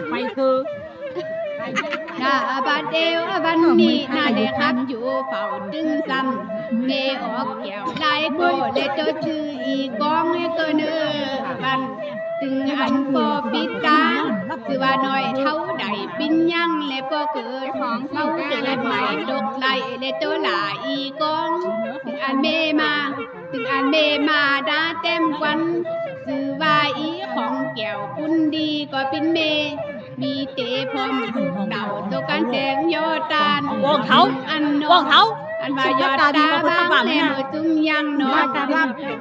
ไปคือดาบัดเอวบันนี้น่าได้ครับอยู่เฝ้าจึงซ้ำเกออกแก้วได้โกเดโตชื่ออีกองเกเนอบันถึงอันปอปิตาคือว่าน้อยเท่าใดปินยังและปอเกิดของเศร้าเกิดใหม่ดกไหลและโตหลาอีกองถึงอันเมมาดาเต็มควันสื่อว่าอีของแก้วคุณดีก็เป็นเมมีเตะพร้อมลูกเต่าตัวกันแดงยอดตาลวงเขาอันน วงเขาอันว่ายอดตาบ้างแล้วจุ่มยังนอน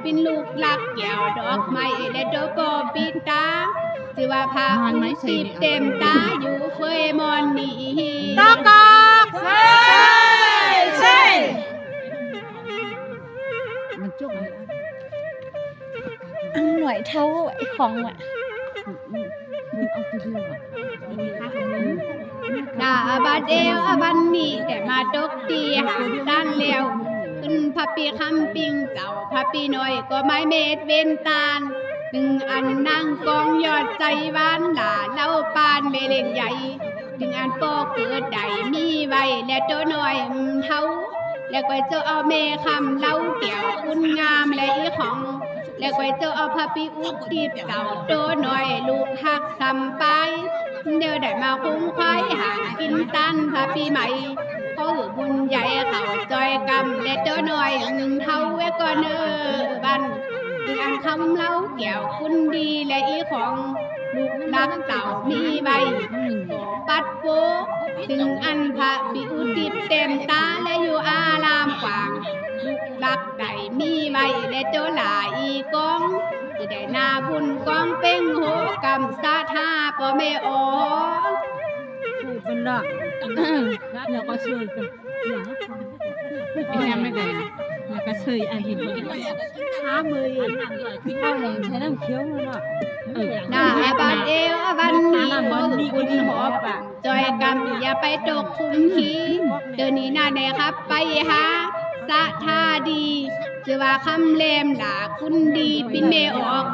เป็นลูกลักแก้วดอกไม้และดอกปอปิตาจือว่าพาอุ้ติบเต็มตาอยู่เฟยมอนนี่ตอกอกใช่มันจุกหน่วยเท่าไอ้ของอ่ะเอาตัวเดียวอ่ะดาบาเดวบันนี้แต่มาตกตีหางด้านแล้วขึ้นพระปีคำปิงเจ้าพระปีน้อยก็ไม้เม็ดเวนตาลถึงอันนั่งกองยอดใจหวานหลาเล่าปานเมเล่นใหญ่ถึงอันโปเกิดใดมีไว้และตัวน้อยเท่าแล้วก็จะเอาเมคำเล่าเกี่ยวคุณงามและอีของแล้วก็จะเอาพระปีอุกตีบเก่าตัวน้อยลูกหักซ้ำไปเดี๋ยวได้มาคุ้มควายหางกินตันพระปีใหม่เขาหรือบุญใหญ่เขาจอยกำและตัวน้อยเท่าไว้ก่อนบันถึงอันคำเล่าเกี่ยวคุณดีและอีของลูกรักเต่ามีใบปัดโปถึงอันพระปิอุติเต็มตาและอยู่อารามกว้างลูกรักไก่มีใบและโจหลาอีกองจะได้นาบุญกองเป้งโหกำสาธาปอเมโอพูดเป็นละแล้วก็ช่วยกันไม่ได้แล้วก็ช่วยอันนี้ช้ามือข้าวแรงใช้น้ำเคี้ยวเลยล่ะนาบันเอวบันนี้ขอบุญหอบจอยกำอย่าไปตกคุ้มขีเดินนี้นาแน่ครับไปหาสะทาดีจะว่าคำเลมด่าคุณดีปินเมออก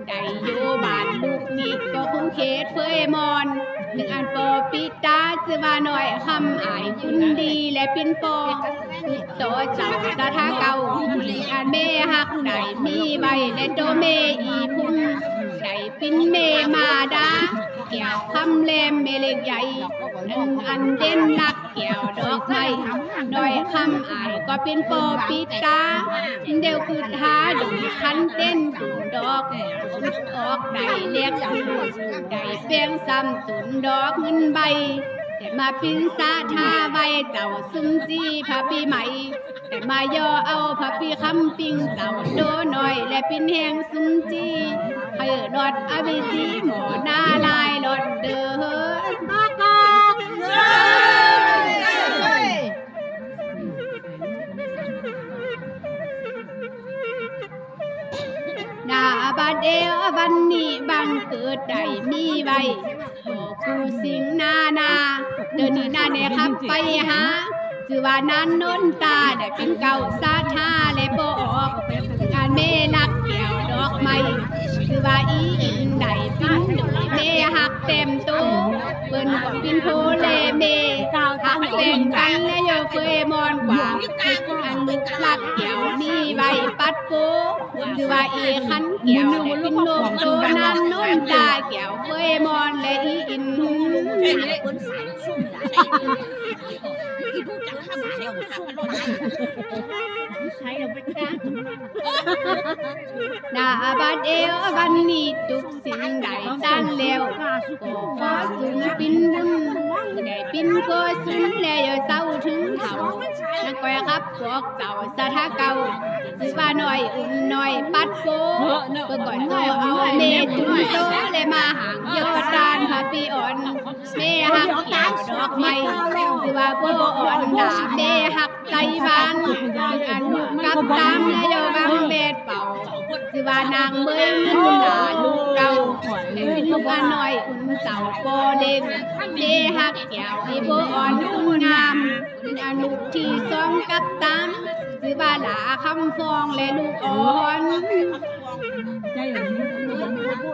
ได้โยบานลูกนี้ก็คุ้มเขตเฟยมอนถึงอันปอปิตาจะว่าหน่อยคำอายคุณดีและปินปอโตเจ้าสะทาเก่าอันเมหักได้มีใบและโตเมอีพุ่งได้ปินเมมาดาเกี่ยวคำเลมเมเล็กใหญ่นั่งอันเด่นลักเกี่ยวดอกไม้หน่อยคำอายก็เป็นปอปิตาเดียวคือท้าดูคันเต้นตุ่นดอกอุดออกได้เรียกสูได้เปียงซ้ำตุ่นดอกเงินใบแต่มาปินสาทาใบเจ้าซุ่มจีพระปีใหม่แต่มาย่อเอาพระปีคำปิงเจ้าโดหน่อยและปินแหงซุ่มจีให้รถอวิจีหมอหน้าลายรถเดินตากอกดาบัดเอวบันนี้บังเกิดได้มีไว้บอกกูสิงนาเดินนี่นาเนครับไปหาจือว่านั้นนนตาได้เป็นเก่าสาธาและปอกงานเมลักแก้วดอกไม้จือว่าอีอินได้ปินเมหักเต็มตัวเปิ้นก็ปินโพเลเมหักเต็มกันและโยเฟมอนกว่าอันลึกลักแก้วมีใบปัดโปจือว่าอีขันแก้วได้ปินโลกโตนั้นนนตาแก้วเฟมอนและอีอินดาบัดเอววันนี้ทุกสิ่งได้ตั้งแล้วก็ขอสุนปินบุญได้ปินก็สุนแล้วเจ้าถึงเท่านักก้อยครับพวกเจ้าสะทะเก่าสิว่าหน่อยอุ่นหน่อยปัดโปเพื่อก่อนจะเอาเมตุนโตเลยมาหางยอดานพระปีอ่อนเมหักเกี่ยวดอกไม้สิว่าโบอ่อนดาเมหักใจบานอันกับตามและโยบังเบ็ดเป่าสิว่านางเบิ้งหาลูกเก่าลูกอันน้อยอุ่นเสาโปเด่นเมหักเกี่ยวอีโบอ่อนอุ่นงามอันลูกที่สองกับตามสิว่าหลาคำฟองและลูกอ่อน โ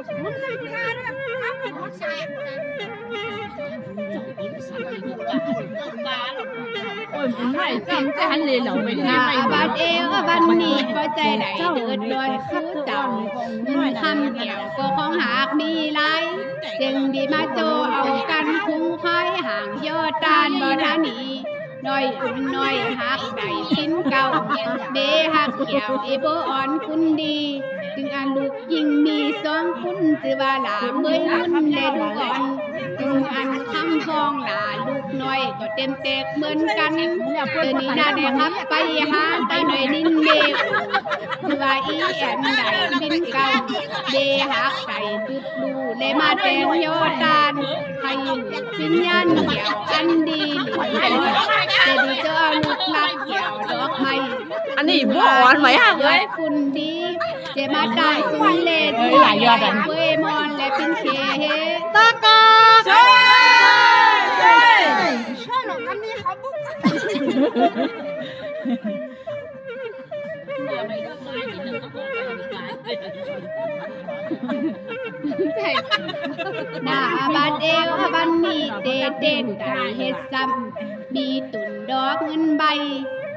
อ้ยมันไม่จำจะหันเลยเหรอไม่ได้ไม่ บัดเอวบันนี้ก็ใจไหนเดินดวนสู้เจ้าคำเกี่ยวก็ของหากมีไรจึงดีมาโจเอากันคุ้งค่อยห่างยอดตาลบ่ทานีน้อยอุ่นน้อยหักใดกินเก่าเบหักเกี่ยวอีโบอ่อนคุณดีจึงอันลูกยิงมีสองคุณจือว่าหลาเมื่อยรุ่นเลยดูก่อนจึงอันคำฟองหลาลูกน้อยก็เต็มเตกเหมือนกันเดินนี้น่าได้ครับไปหาตาหน่อยนินเบจือว่าอีแอนใดบินเก่าเบหักใดตึบลูเลยมาแทงยอดานให้ปิญญาณเกี่ยวอันดีหรือจะดีเจ้าลูกลักเกี่ยวดอกไม้อันนี้บัวอ่อนไหมฮะเว้ยคุณดีเจมาตายสุนเลดหลายยอดเว้ยมอนและปินเคเฮตะกอใช่หรอกกันนี่เขาบุกนาบัดเอวบันนี้เด็ดเด็ดได้เฮ็ดซ้ำมีตุ่นดอกเงินใบ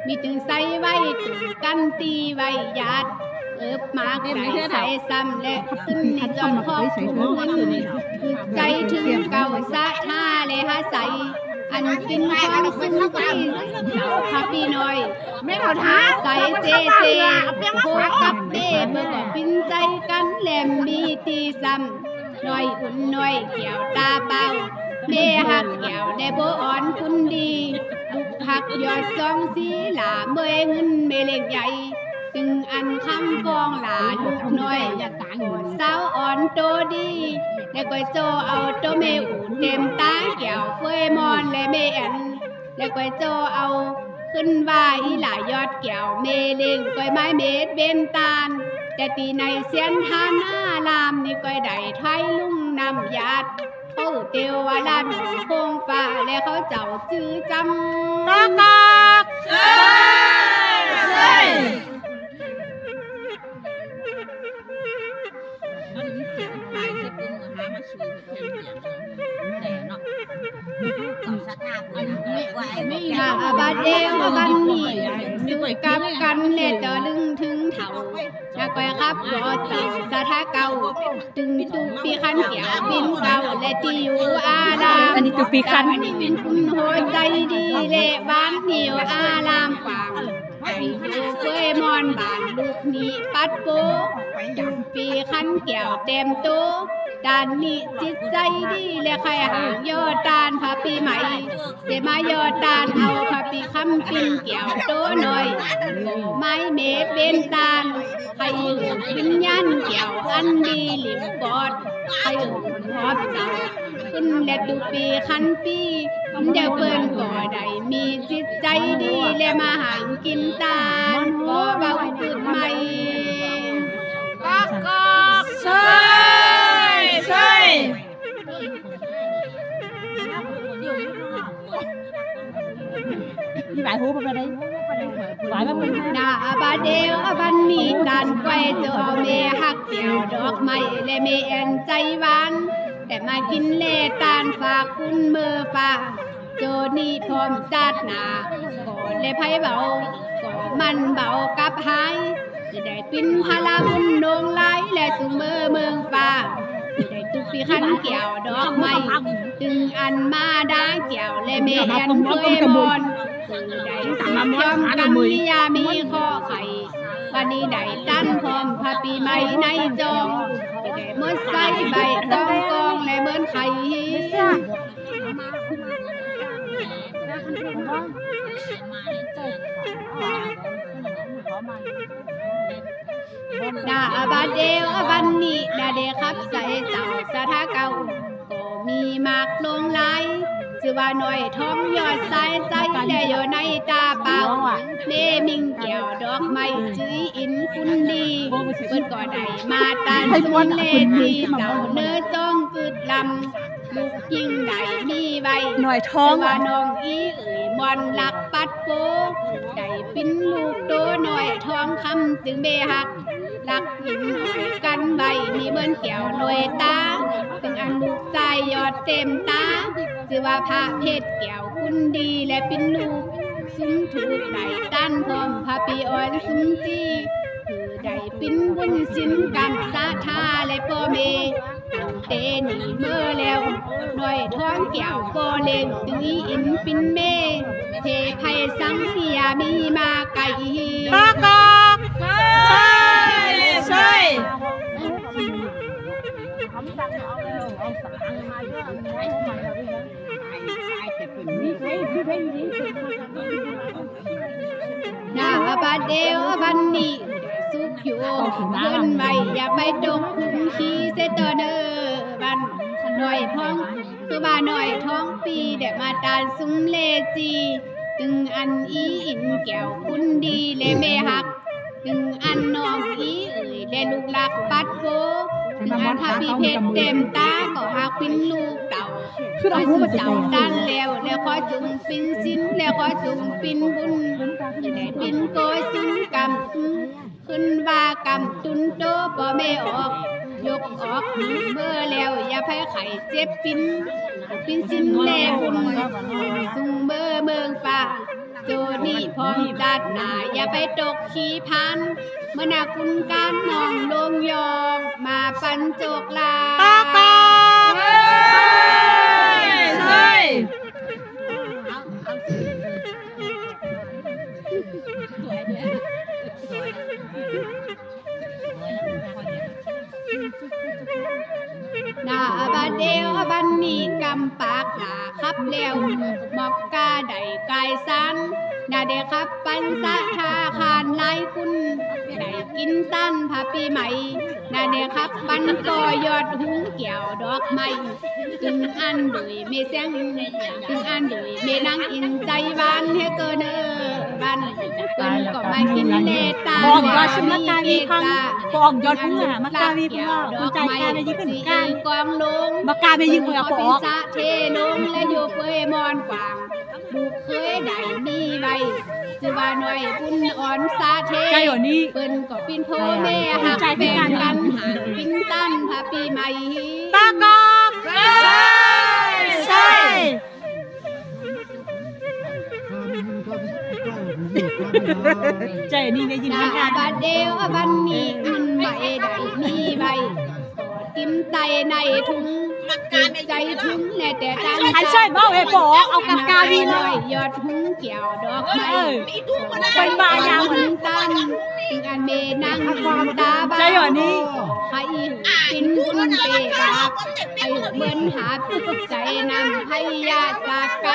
มีถึงใส่ไว้ตุ่นกันตีไว้ยาดมากใส่ซ้ำและขึ้นในจอมพ่อคุณใจถึงเก่าสะท่าเลยฮะใส่อันกินข้าวซึ่งไปพักพี่น้อยไม่เอาท้าใส่เจโคกับเบ้เมื่อก่อนปินใจกันแหลมมีตีซ้ำน้อยอุ่นน้อยเกี่ยวตาเบาเบ้หักเกี่ยวได้โบอ่อนคุณดีลูกหักยอดซองสีหลาเมื่อเงินเมเล็กใหญ่จึงอันคำฟองหลาลูกน้อยสาวอ่อนโตดีแล้วก็โจเอาโตเมอูเต็มตาเกี่ยวเฟยมอนและเมแอนแล้วก็โจเอาขึ้นว่าอีหลายอดเกี่ยวเมเล็งก้อยไม้เม็ดเบนตาลแต่ตีในเสียนทานาลามนี่ก้อยได้ไทยลุงนำยาดเขาเตียวว่าลาดโคงฟ้าและเขาเจ้าจื้อจำตากากใช่บัดเอวบันนี้สุกับกันเล่ต่อลึงถึงเถาแล้วก็ครับรอจับสะทะเก่าตึงตุปีคันเกี่ยวบินเก่าและตีอยู่อาดามอันนี้ตุปีคันอันนี้เป็นคุณโหใจดีเละบ้านเหนียวอารามกว่างปีโยเฟยมอนบานลูกนี้ปัดโปปีคันเกี่ยวเต็มโตดานนี้จิตใจดีและใครห่างยอดตาลพาปีใหม่เจมายอดตาลเอาพาปีคำปินเกี่ยวโตหน่อยไม้เมเบนตาลใครวิญญาณเกี่ยวอันดีหลิมปอดใครหอบเจ้าขึ้นและดูปีคันปีเดี๋ยวเปิ้นก็ได้มีจิตใจดีและมาห่างกินตาลก็เบาขึ้นใหม่ก็ใช่ใช่มีหลายหูไปเลยหลายแบบนาบาเดลบันนี้ดันไปเจอเอาเมหักเกี่ยวดอกไม้และเมแอนใจหวานแต่มากินเล่ตาลฝากคุณเมื่อฟ้าโจนี่พร้อมจัดหนาก่อนเลยไพ่เบาก่อนมันเบากับหายจะได้ปินพลาบุญดงไหลและสุเมื่อเมืองฟ้าได้ตุกปีขันเกี่ยวดอกไม้ตึงอันมาได้เกี่ยวและเมแอนเคยมอนได้สืบจอมกันมียามีข้อไข่วันนี้ได้ตั้นพร้อมพาปีใหม่ในจองได้เมื่อใส่ใบกองกองและเหมือนไข่ดาบาเดวบันนี้ดาเดครับใส่เจ้าสะทะเก่าก็มีมากลงไหลชื่อว่าหน่อยท้องยอดสายใจแต่อยู่ในตาเปล่าเมมิงเกี่ยวดอกไม้จื้ออินคุณดีเพิ่นก็ได้มาตาสุนเลทีเจ้าเนื้อจ้องกึดลำลูกยิงได้มีไว้หน่อยท้องว่าน้องอีมอนหลักปัดโปได้ปิ้นลูกโตหน่อยท้องคำจึงเบหัก ลักหินหอยกันใบมีเบิ้นแก้วหน่วยตาถึงอันลูกใจยอดเต็มตาชื่อว่าพระเพชรแก้วคุณดีและเป็นลูกซุ้มถูกไหลตั้นพร้อมพระปีอ่อนซุ้มจีคือได้เป็นบุญสินกรรมสาธาและพ่อเมเตนีเมื่อแล้วหน่อยท้องแก้วโปเลงตึงอีอินปินเมเทไพสังเสียมีมาไก่ตากอกใช่ใช่นาบาเดวบันนี้สุขอยู่เงินใหม่อย่าไปตกคุมขี้เสตเนอบันหน่อยท้องคือว่าหน่อยท้องปีเด็กมาตานซุ้มเลจีตึงอันอีอินแก้วคุณดีเลเมหักตึงอันน้องอีเลลูกหลักปัดโบตึงอันพาพี่เพชรเต็มตาก็หักเป็นลูกเต่าคือเราพูดเต่าดันแล้วขอจุงปินสิ้นแล้วขอจุงปินบุญได้ปินโกยสิ้นกำขึ้นว่ากำตุนโตบ่ไม่ออกยกออกเมื่อแล้วอย่าแพ้ไข่เจ็บปินสิ้นแลบุญสุงเมื่อเมืองป่าโจนี่พร้อมจัดหนาอย่าไปตกขี้พันเมื่อนาคุณการมองลงยองมาปันโจกลาตากอกใช่นาบาเดียวบันนี้กำปากหลาขับแล้วมอกกาได้กายสันนาเดครับปันสะทาคานไล่คุณได้กินตั้นพาปีใหม่นาเดครับปันก็ยอดหุงเกี่ยวดอกไม้ถึงอันดุยมีเสียงถึงอันดุยมีนางอินใจหวานเฮเกอเนอบันเปิ้นก็มากินเลตาบอกว่าชิมกาวีพังปอกยอดพุ่งอ่ะมากาวีพุ่งคุณใจกาไปยิ่งขึ้นกันกองลงมากาไปยิ่งขึ้นปอกเทลงและอยู่เปยมอนกวางบุกเคยได้มีไว้จือว่าหน่อยบุญอ่อนสาเทใจหรอนี่เปิ้นก็ปินโพแม่หักแบ่งกันหาปินตั้นพาปีใหม่ตากอกใช่ใช่ใจนี่ได้ยินไหมกันบาดเดียวบันนี้อันใบได้มีใบติมไตในถุงใจถุงและแต่ตั้งใช่เบ้าเอปอกเอากาวีหน่อยยอดหุงเกี่ยวดอกไม้เป็นบายาหุงตั้นถึงอันเมนั่งตาบ้าใจหรอนี่ให้กินบุญเปบาให้เหมือนหาใจนำให้ยาจากไกล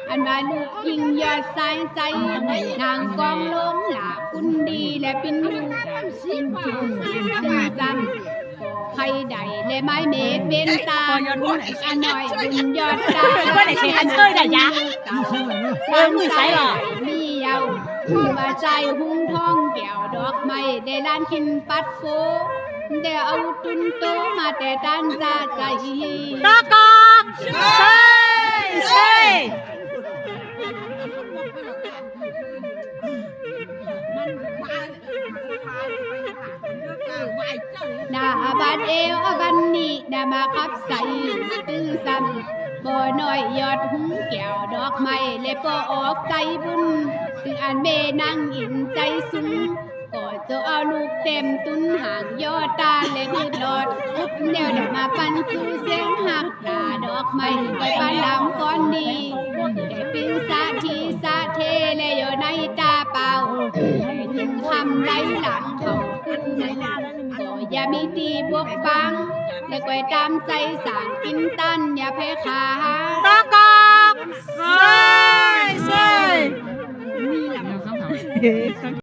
อันว่าลูกยิงยอดสายใจนางกองลงหลาคุณดีและเป็นลูกสิ้นทุนจำใครใดและไม้เมฆเป็นตาอันหน่อยบุญยอดตาก็ได้ใช้อันเชยได้ยะมือใส่หรอมีเยาว่าใจหุ้งท้องแก้วดอกไม้ได้ล้านกินปัดโฟเดี๋ยวเอาตุนโตมาแต่ตันจาใจตากอกใช่ใช่นาบาดเอวบันนี้นามาขับใส่ตึงซ้ำบ่น้อยยอดหุงแก้วดอกไม้และบ่ออกใจบุญถึงอันเมนั่งอินใจสูงก็จะเอาลูกเต็มตุนห่างยอดตาและมืดหลอดทุบแนวเดี๋ยวมาปันสู่เสียงหักตาดอกไม้ไปปันลำก้อนดีได้เป็นสาธีสาเทและอยู่ในตาเปล่าถึงคำไหลหลังเขาขึ้นก็อย่ามีตีบวกบังและกวยตามใจสั่งกินตันอย่าแพ้ขาตากอกใช่ใช่